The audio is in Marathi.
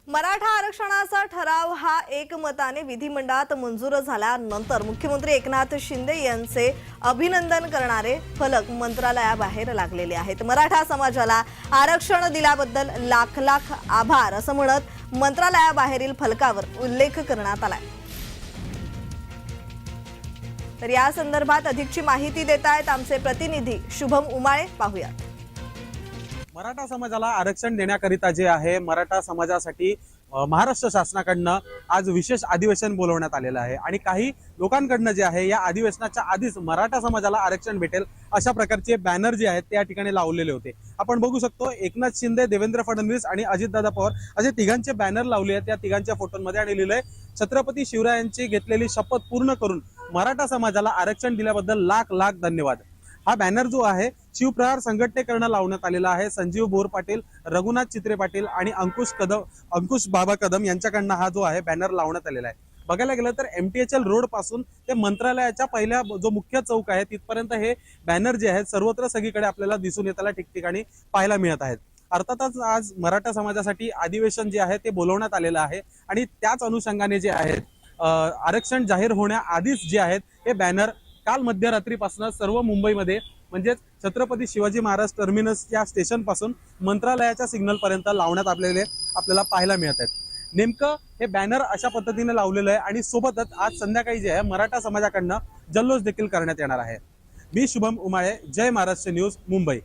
मराठा आरक्षणाचा ठराव हा एकमताने विधिमंडळात मंजूर झाल्यानंतर मुख्यमंत्री एकनाथ शिंदे यांचे अभिनंदन करणारे फलक मंत्रालयाबाहेर लागलेले आहेत। मराठा समाजाला आरक्षण दिल्याबद्दल लाख लाख आभार असं म्हणत मंत्रालयाबाहेरील फलकावर उल्लेख करण्यात आलाय। तर या संदर्भात अधिकची माहिती देत आहेत आमचे प्रतिनिधी शुभम उमाळे, पाहूयात। मराठा समाजाला आरक्षण देण्याकरिता जे आहे मराठा समाजासाठी महाराष्ट्र शासनाकडनं आज विशेष अधिवेशन बोलवण्यात आलेलं आहे आणि काही लोकांकडनं जे आहे या अधिवेशनाच्या आधीच मराठा समाजाला आरक्षण भेटेल अशा प्रकारचे बॅनर जे आहेत त्या ठिकाणी लावलेले होते। आपण बघू शकतो एकनाथ शिंदे, देवेंद्र फडणवीस आणि अजितदादा पवार असे तिघांचे बॅनर लावले आहेत त्या तिघांच्या फोटोंमध्ये आणि लिहिलंय छत्रपती शिवरायांची घेतलेली शपथ पूर्ण करून मराठा समाजाला आरक्षण दिल्याबद्दल लाख लाख धन्यवाद। हा बॅनर जो आहे शिवप्रहार संघटनेकडून लावण्यात आलेला आहे। संजीव बोर पाटील, रघुनाथ चित्रे पाटील आणि अंकुश बाबा कदम यांच्याकडनं हा जो आहे बॅनर लावण्यात आलेला आहे। बघायला गेलं तर MTHL रोड पासून ते मंत्रालयाच्या पहिल्या जो मुख्य चौक आहे तिथपर्यंत हे बॅनर जे आहेत सर्वत्र सगळीकडे आपल्याला दिसून येताना ठिकठिकाणी पाहायला मिळत आहेत। अर्थातच आज मराठा समाजासाठी अधिवेशन जे आहे ते बोलवण्यात आलेलं आहे आणि त्याच अनुषंगाने जे आहेत आरक्षण जाहीर होण्याआधीच जे आहेत हे बॅनर काल मध्यरात्रीपासून सर्व मुंबईमध्ये म्हणजे छत्रपती शिवाजी महाराज टर्मिनस या स्टेशन पासून मंत्रालयाच्या सिग्नल पर्यंत लावण्यात आपल्याला पाहायला मिळत आहेत। नेमकं हे बॅनर अशा पद्धतीने लावलेलं आहे आणि सोबतच आज संध्याकाळी जे आहे मराठा समाजाकडनं जल्लोष देखील करण्यात येणार आहे। मी शुभम उमाळे, जय महाराष्ट्र न्यूज, मुंबई।